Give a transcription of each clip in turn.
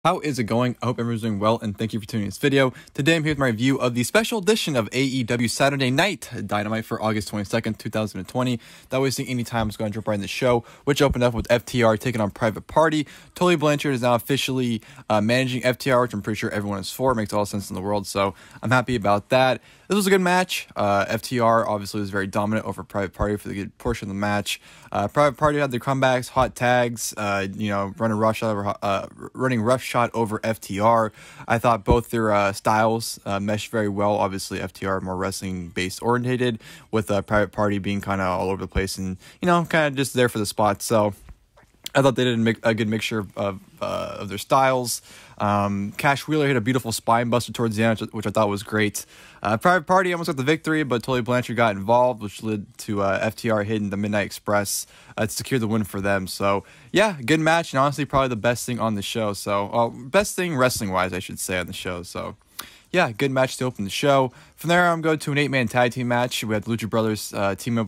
How is it going? I hope everyone's doing well, and thank you for tuning in this video. Today I'm here with my review of the special edition of AEW Saturday Night Dynamite for August 22nd, 2020. Without wasting any time, I'm just going to jump right in the show, which opened up with FTR taking on Private Party. Tully Blanchard is now officially managing FTR, which I'm pretty sure everyone is for. It makes all sense in the world, so I'm happy about that. This was a good match. FTR obviously was very dominant over Private Party for the good portion of the match. Private Party had their comebacks, hot tags, running roughshod over FTR. I thought both their styles meshed very well. Obviously, FTR more wrestling based orientated, with Private Party being kind of all over the place and kind of just there for the spot. So I thought they did a good mixture of their styles. Cash Wheeler hit a beautiful spine buster towards the end, which I thought was great. Private Party almost got the victory, but Tully Blanchard got involved, which led to FTR hitting the Midnight Express to secure the win for them. So, yeah, good match, and honestly, probably the best thing on the show. So, best thing wrestling-wise, I should say, on the show. So, yeah, good match to open the show. From there, I'm going to an 8-man tag team match. We had the Lucha Brothers teaming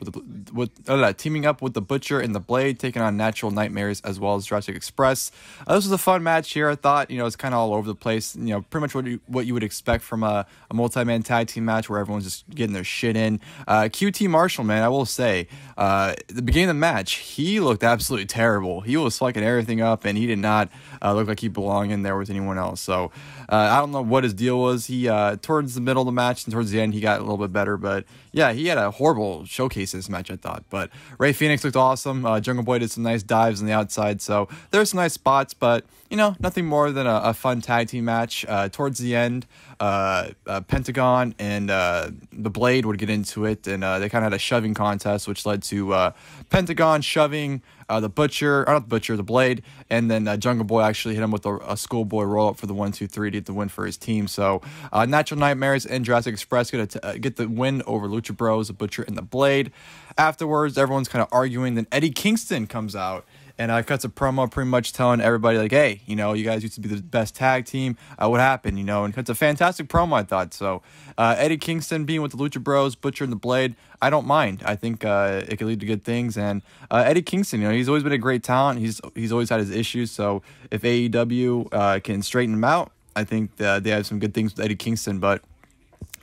up with the Butcher and the Blade, taking on Natural Nightmares as well as Jurassic Express. This was a fun match here. I thought, it's kind of all over the place. Pretty much what you would expect from a multi-man tag team match where everyone's just getting their shit in. QT Marshall, man, I will say, at the beginning of the match, he looked absolutely terrible. He was fucking everything up, and he did not look like he belonged in there with anyone else. So I don't know what his deal was. He towards the middle of the match and towards the end, he got a little bit better, but yeah, he had a horrible showcase this match, I thought. But Ray Phoenix looked awesome. Jungle Boy did some nice dives on the outside, so there were some nice spots, but nothing more than a fun tag team match. Towards the end, Pentagon and the Blade would get into it, and they kind of had a shoving contest, which led to Pentagon shoving the Blade, and then Jungle Boy actually hit him with a schoolboy roll-up for the 1-2-3 to get the win for his team. So Natural Nightmares and Jurassic Express get the win over Lucha Bros, the Butcher, and the Blade. Afterwards, everyone's kind of arguing. Then Eddie Kingston comes out and cuts a promo pretty much telling everybody, like, hey, you guys used to be the best tag team. What happened, and cuts a fantastic promo, I thought. So Eddie Kingston being with the Lucha Bros, Butcher, and the Blade, I don't mind. I think it could lead to good things. And Eddie Kingston, he's always been a great talent. He's always had his issues. So if AEW can straighten him out, I think they have some good things with Eddie Kingston. But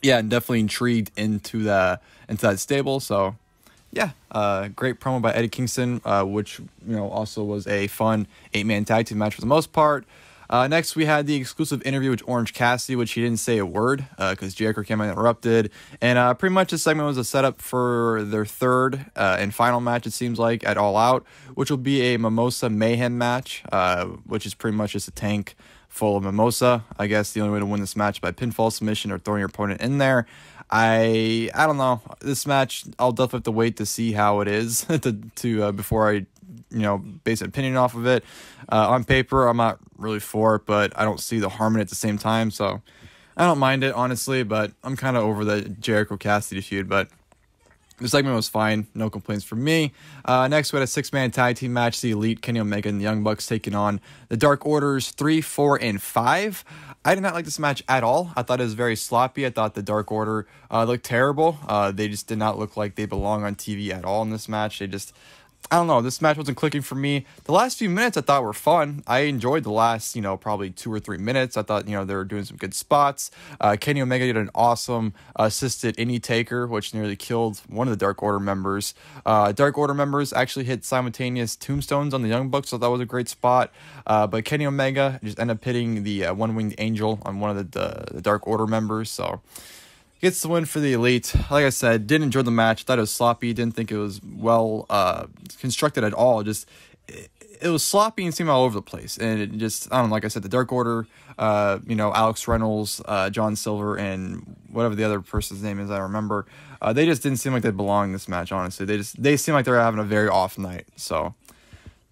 yeah, I'm definitely intrigued into that stable. So yeah, great promo by Eddie Kingston, which also was a fun 8-man tag team match for the most part. Next, we had the exclusive interview with Orange Cassidy, which he didn't say a word because Jericho came out and interrupted. And pretty much this segment was a setup for their third and final match, it seems like, at All Out, which will be a Mimosa Mayhem match, which is pretty much just a tank full of Mimosa. I guess the only way to win this match is by pinfall submission or throwing your opponent in there. I don't know. This match, I'll definitely have to wait to see how it is before I base an opinion off of it. On paper, I'm not really for it, but I don't see the harm in it at the same time, so I don't mind it, honestly, but I'm kind of over the Jericho-Cassidy feud, but the segment was fine. No complaints from me. Next, we had a 6-man tag team match. The Elite, Kenny Omega, and the Young Bucks taking on the Dark Orders 3, 4, and 5. I did not like this match at all. I thought it was very sloppy. I thought the Dark Order looked terrible. They just did not look like they belong on TV at all in this match. I don't know. This match wasn't clicking for me. The last few minutes I thought were fun. I enjoyed the last, probably 2 or 3 minutes. I thought, they were doing some good spots. Kenny Omega did an awesome assisted Indie Taker, which nearly killed one of the Dark Order members. Dark Order members actually hit simultaneous tombstones on the Young Bucks, so that was a great spot. But Kenny Omega just ended up hitting the One-Winged Angel on one of the Dark Order members, so gets the win for the Elite. Like I said, didn't enjoy the match. Thought it was sloppy. Didn't think it was well constructed at all. It was sloppy and seemed all over the place. And it just, I don't know, like I said, the Dark Order, Alex Reynolds, John Silver, and whatever the other person's name is, I don't remember. They just didn't seem like they belonged in this match, honestly. They seem like they're having a very off night. So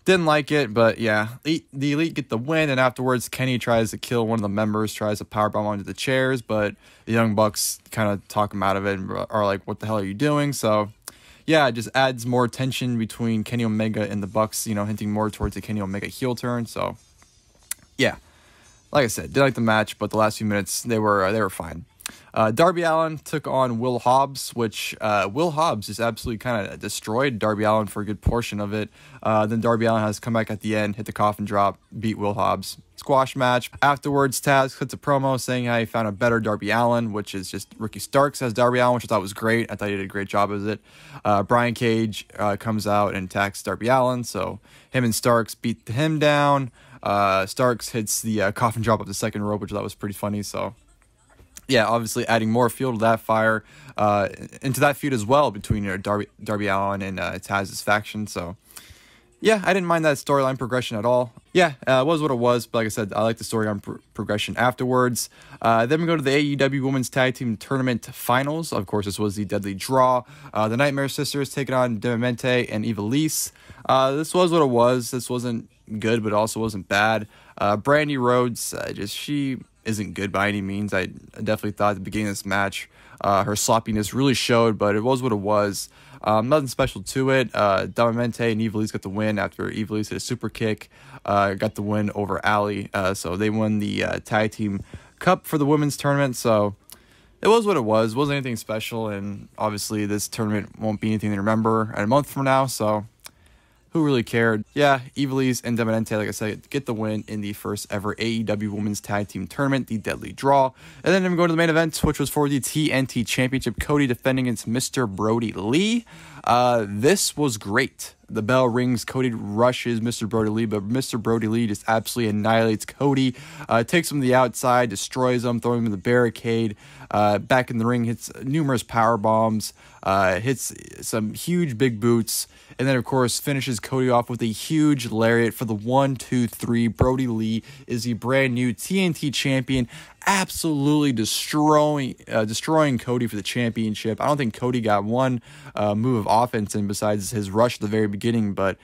didn't like it, but yeah, the Elite get the win, and afterwards Kenny tries to kill one of the members, tries to powerbomb onto the chairs, but the Young Bucks kind of talk him out of it and are like, what the hell are you doing? So yeah, it just adds more tension between Kenny Omega and the Bucks, hinting more towards the Kenny Omega heel turn. So yeah, like I said, did like the match, but the last few minutes, they were fine. Darby Allin took on Will Hobbs, which Will Hobbs just absolutely kind of destroyed Darby Allin for a good portion of it. Then Darby Allin has come back at the end, hit the coffin drop, beat Will Hobbs. squash match. Afterwards, Taz cuts a promo saying how he found a better Darby Allin, which is just Ricky Starks as Darby Allin, which I thought was great. I thought he did a great job as it. Brian Cage comes out and attacks Darby Allin, so him and Starks beat him down. Starks hits the coffin drop up the second rope, which I thought was pretty funny, so yeah, obviously adding more fuel to that fire, into that feud as well between Darby Allin and Taz's faction. So yeah, I didn't mind that storyline progression at all. Yeah, it was what it was. But like I said, I like the storyline progression afterwards. Then we go to the AEW Women's Tag Team Tournament Finals. Of course, this was the Deadly Draw. The Nightmare Sisters taking on Diamanté and Ivelisse. This was what it was. This wasn't good, but also wasn't bad. Brandy Rhodes, she isn't good by any means. I definitely thought at the beginning of this match, her sloppiness really showed, but it was what it was. Nothing special to it. Diamanté and Ivelisse got the win after Ivelisse hit a super kick. Got the win over Allin. So they won the Tag Team Cup for the women's tournament. So it was what it was. It wasn't anything special, and obviously this tournament won't be anything to remember in a month from now, so who really cared? Yeah, Ivelisse and Diamanté, like I said, get the win in the first ever AEW Women's Tag Team Tournament, the Deadly Draw. And then we go to the main event, which was for the TNT Championship. Cody defending against Mr. Brodie Lee. This was great. The bell rings, Cody rushes Mr. Brodie Lee, but Mr. Brodie Lee just absolutely annihilates Cody. Takes him to the outside, destroys him, throwing him in the barricade. Back in the ring, hits numerous power bombs, hits some huge big boots, and then of course finishes Cody off with a huge lariat for the 1, 2, 3. Brodie Lee is the brand new TNT champion, absolutely destroying Cody for the championship. I don't think Cody got one move of offense in besides his rush at the very beginning, but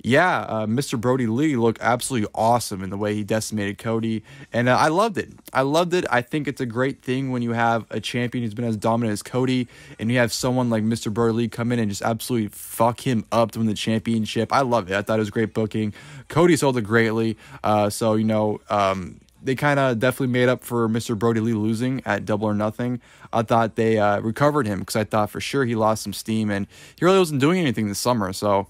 yeah, Mr. Brodie Lee looked absolutely awesome in the way he decimated Cody, and I loved it. I think it's a great thing when you have a champion who's been as dominant as Cody, and you have someone like Mr. Brodie Lee come in and just absolutely fuck him up to win the championship. I love it. I thought it was great booking. Cody sold it greatly, so they kind of definitely made up for Mr. Brodie Lee losing at Double or Nothing. I thought they recovered him because I thought for sure he lost some steam, and he really wasn't doing anything this summer, so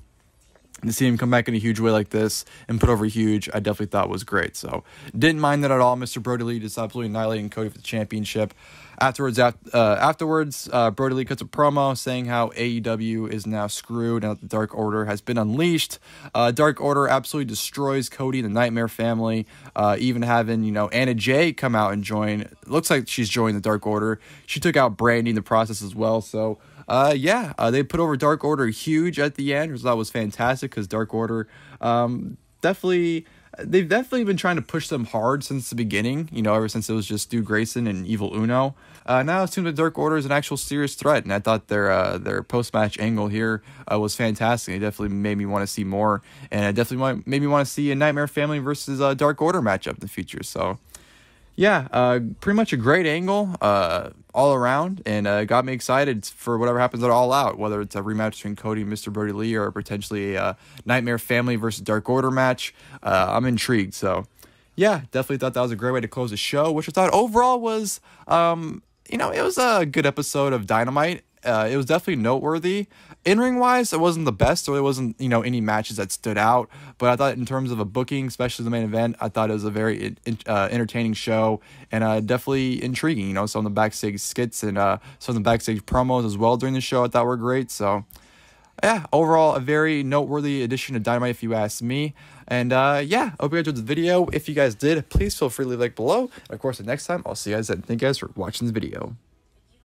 to see him come back in a huge way like this and put over huge, I definitely thought was great. So didn't mind that at all. Mr. Brodie Lee just absolutely annihilating Cody for the championship. Afterwards, Brodie Lee cuts a promo saying how AEW is now screwed and that the Dark Order has been unleashed. Dark Order absolutely destroys Cody and the Nightmare family, even having, Anna Jay come out and join. It looks like she's joined the Dark Order. She took out Brandy in the process as well, so they put over Dark Order huge at the end, which I thought was fantastic because Dark Order they've definitely been trying to push them hard since the beginning, ever since it was just Stu Grayson and Evil Uno. Now it seems that Dark Order is an actual serious threat, and I thought their post-match angle here was fantastic. It definitely made me want to see more, and it definitely made me want to see a Nightmare Family versus Dark Order matchup in the future, so yeah, pretty much a great angle all around, and got me excited for whatever happens at All Out, whether it's a rematch between Cody and Mr. Brodie Lee or potentially a Nightmare Family versus Dark Order match. I'm intrigued, so yeah, definitely thought that was a great way to close the show, which I thought overall was, it was a good episode of Dynamite. It was definitely noteworthy. In-ring wise, it wasn't the best, so there wasn't, any matches that stood out. But I thought in terms of a booking, especially the main event, I thought it was a very entertaining show and definitely intriguing. Some of the backstage skits and some of the backstage promos as well during the show I thought were great. So yeah, overall, a very noteworthy addition to Dynamite if you ask me. And hope you guys enjoyed the video. If you guys did, please feel free to leave a like below. And of course, the next time, I'll see you guys then. Thank you guys for watching this video.